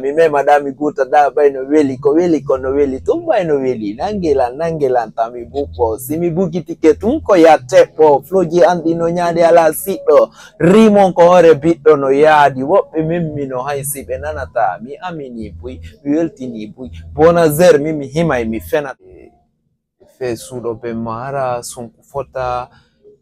Mime madami guta da baino weli kono weli tumba ino weli nangela ntami bupo simi buki tiketum ko ya tepo floji andi no nyade ala sito rimon ko hore biddo no yadi wobbe mimmi no haysi be nanata mi amini bui mi weltini bui bona zer mimi hima mi fena fe sudo be mara sunku fota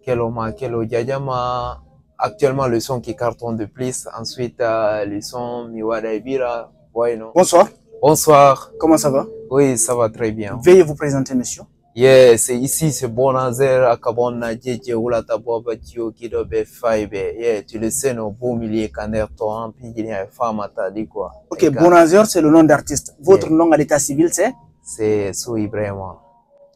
kelo jajama. Actuellement, le son qui cartonne de plus. Ensuite, le son Miwada Ibira. Bueno. Bonsoir. Bonsoir. Comment ça va? Oui, ça va très bien. Veuillez vous présenter, monsieur. Yeah, c'est ici, c'est Bonazer, Akabona, Djedje, Oulata, Boba, Tio, Kidobe, Faibe. Yeah, tu le sais, nos beaux milliers, Kaner, Toran, Pigini, Fama, t'as dit quoi? Ok, Bonazer, c'est le nom d'artiste. Votre nom à l'état civil, c'est? C'est Soui, vraiment.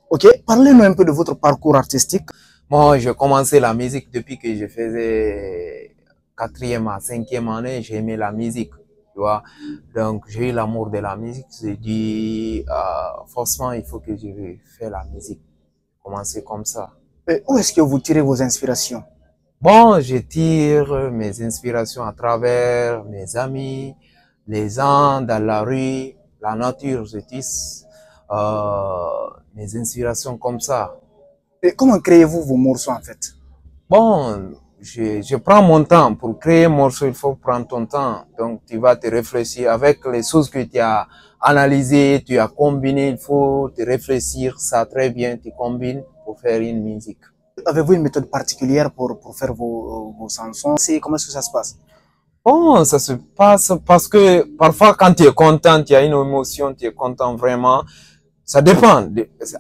Ok, parlez-nous un peu de votre parcours artistique. Moi, j'ai commencé la musique depuis que je faisais 4e à 5e année, j'ai aimé la musique, tu vois. Donc, j'ai eu l'amour de la musique. J'ai dit, forcément, il faut que je fasse la musique. Commencer comme ça. Et où est-ce que vous tirez vos inspirations? Bon, je tire mes inspirations à travers mes amis, les gens dans la rue, la nature, je tisse mes inspirations comme ça. Et comment créez-vous vos morceaux en fait? Bon, je prends mon temps. Pour créer un morceau, il faut prendre ton temps. Donc, tu vas te réfléchir avec les choses que tu as analysées, tu as combiné. Il faut te réfléchir, ça très bien, tu combines pour faire une musique. Avez-vous une méthode particulière pour faire vos chansons? Comment est-ce que ça se passe? Bon, ça se passe parce que parfois quand tu es content, tu as une émotion, tu es content vraiment. Ça dépend.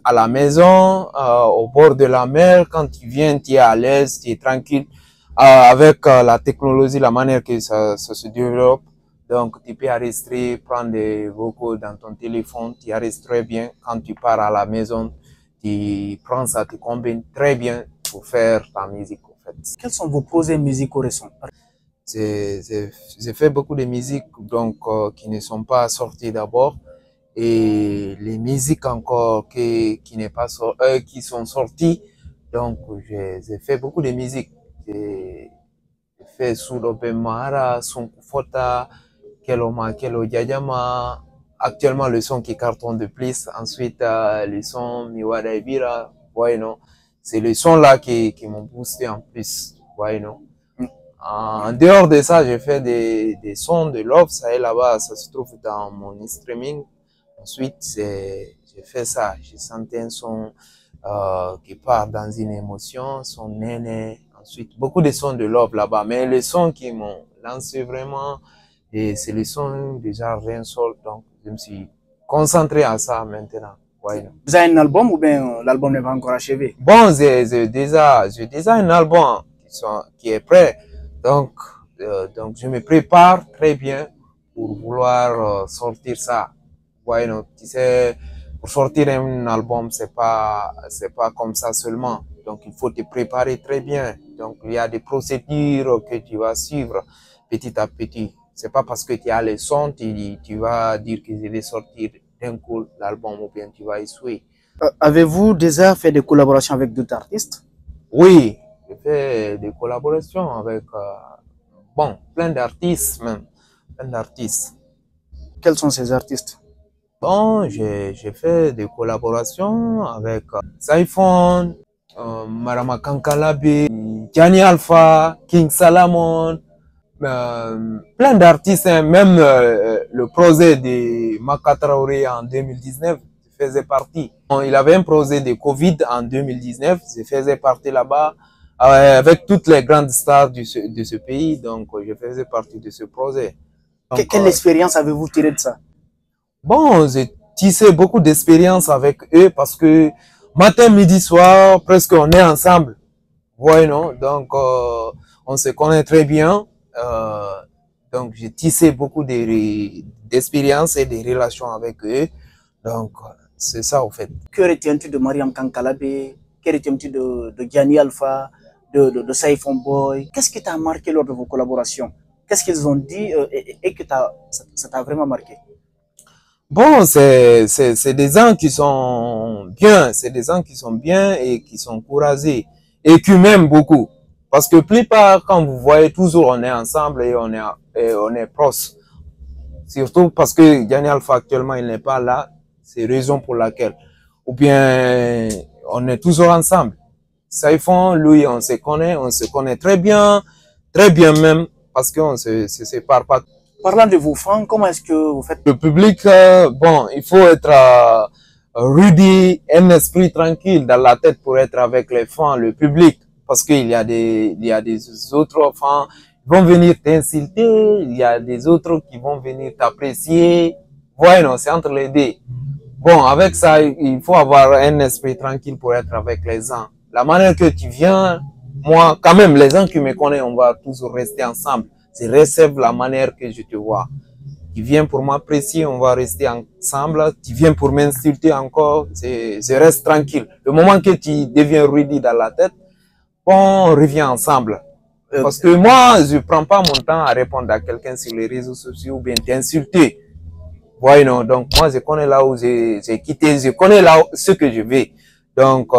À la maison, au bord de la mer, quand tu viens, tu es à l'aise, tu es tranquille. Avec la technologie, la manière que ça se développe, donc tu peux enregistrer, prendre des vocaux dans ton téléphone, tu enregistres très bien. Quand tu pars à la maison, tu prends ça, tu combines très bien pour faire ta musique en fait. Quels sont vos projets musicaux récents? J'ai fait beaucoup de musiques donc qui ne sont pas sorties d'abord. Et les musiques encore qui sont sorties. Donc, j'ai fait beaucoup de musique. J'ai fait Sudobe Mara, Sunku Fota, Kelo Jajama. Actuellement, le son qui cartonne de plus. Ensuite, le son Miwada Ibira. Bueno. C'est le son là qui m'ont boosté en plus. Bueno. En dehors de ça, j'ai fait des sons de love. Ça est là-bas, ça se trouve dans mon streaming. Ensuite, j'ai fait ça. J'ai senti un son qui part dans une émotion, son néné. Ensuite, beaucoup de sons de love là-bas. Mais les sons qui m'ont lancé vraiment, c'est les sons de genre Sol. Donc, je me suis concentré à ça maintenant. Ouais. Vous avez un album ou bien l'album n'est pas encore achevé? Bon, j'ai déjà un album qui est prêt. Donc, je me prépare très bien pour vouloir sortir ça. Ouais, non, tu sais, pour sortir un album, c'est pas comme ça seulement. Donc, il faut te préparer très bien. Donc, il y a des procédures que tu vas suivre petit à petit. C'est pas parce que tu as les sons, tu vas dire que je vais sortir d'un coup l'album ou bien tu vas essuyer. Avez-vous déjà fait des collaborations avec d'autres artistes? Oui, j'ai fait des collaborations avec, bon, plein d'artistes même. Plein d'artistes. Quels sont ces artistes? Bon, j'ai fait des collaborations avec Saifon, Marama Kankalabe, Gianni Alpha, King Salamon, plein d'artistes, hein, même le projet de Maka Traoré en 2019 faisait partie. Il avait un projet de Covid en 2019, je faisais partie là-bas avec toutes les grandes stars de ce pays, donc je faisais partie de ce projet. Donc, quelle expérience avez-vous tiré de ça? Bon, j'ai tissé beaucoup d'expérience avec eux parce que matin, midi, soir, presque on est ensemble. Ouais, non? Donc, on se connaît très bien. Donc, j'ai tissé beaucoup d'expériences et de relations avec eux. Donc, c'est ça, au fait. Que retiens-tu de Mariam Kankalabe? Que retiens-tu de Gianni Alpha, de Saifon Boy? Qu'est-ce qui t'a marqué lors de vos collaborations? Qu'est-ce qu'ils ont dit et que ça t'a vraiment marqué? Bon, c'est des gens qui sont bien, c'est des gens qui sont bien et qui sont courageux et qui m'aiment beaucoup. Parce que plupart, quand vous voyez, toujours on est ensemble et on est proches. Surtout parce que Gianni Alpha actuellement, il n'est pas là. C'est raison pour laquelle. Ou bien, on est toujours ensemble. Saifon, lui, on se connaît très bien même, parce qu'on se sépare pas. Parlant de vos fans, comment est-ce que vous faites? Le public, bon, il faut être rudy, un esprit tranquille dans la tête pour être avec les fans, le public. Parce qu'il y a des autres fans qui vont venir t'insulter, il y a des autres qui vont venir t'apprécier. Ouais, non, c'est entre les deux. Bon, avec ça, il faut avoir un esprit tranquille pour être avec les gens. La manière que tu viens, moi, quand même, les gens qui me connaissent, on va toujours rester ensemble. C'est réserve la manière que je te vois. Tu viens pour m'apprécier, on va rester ensemble. Tu viens pour m'insulter encore, je reste tranquille. Le moment que tu deviens rudy dans la tête, bon, on revient ensemble. Parce que moi, je prends pas mon temps à répondre à quelqu'un sur les réseaux sociaux ou bien t'insulter. Ouais, non. Donc, moi, je connais là où j'ai quitté, je connais là ce que je vais. Donc,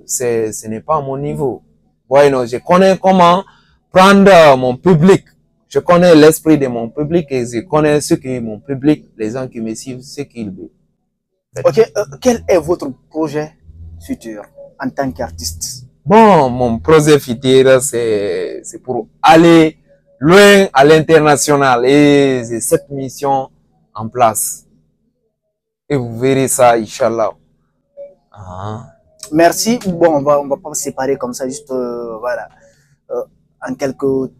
ce n'est pas mon niveau. Ouais, non. Je connais comment prendre mon public. Je connais l'esprit de mon public et je connais ce que mon public, les gens qui me suivent, ce qu'ils veulent. Ok, quel est votre projet futur en tant qu'artiste? Bon, mon projet futur, c'est pour aller loin à l'international et j'ai cette mission en place. Et vous verrez ça, Inch'Allah. Merci. Bon, on va pas se séparer comme ça, juste, voilà. En quelques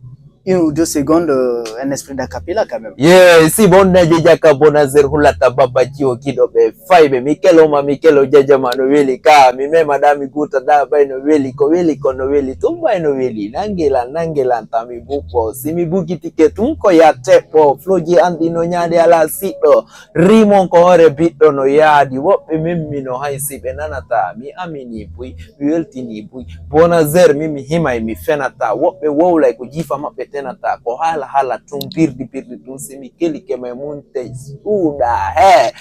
1 ou 2 secondes, un esprit d'acapella quand même. Yeah, si bon na jaka bona zerhula tababa jio kido be faibe mikelo jaja mano weli ka mi me madami guta da ba no weli ko no weli tumba no weli nangela ntami buko simi buki tiketum ko ya tepo floji andi no nyade ala sito rimon ko hore biddo no yadi wobbe mimmi no haysi be nanata mi amini bui mi weltini bui bona zer mimi hima mi fenata wobbe wowlay ko jifa mabbe tenata ko hala tum birdi tum simi keli ke may munte suda he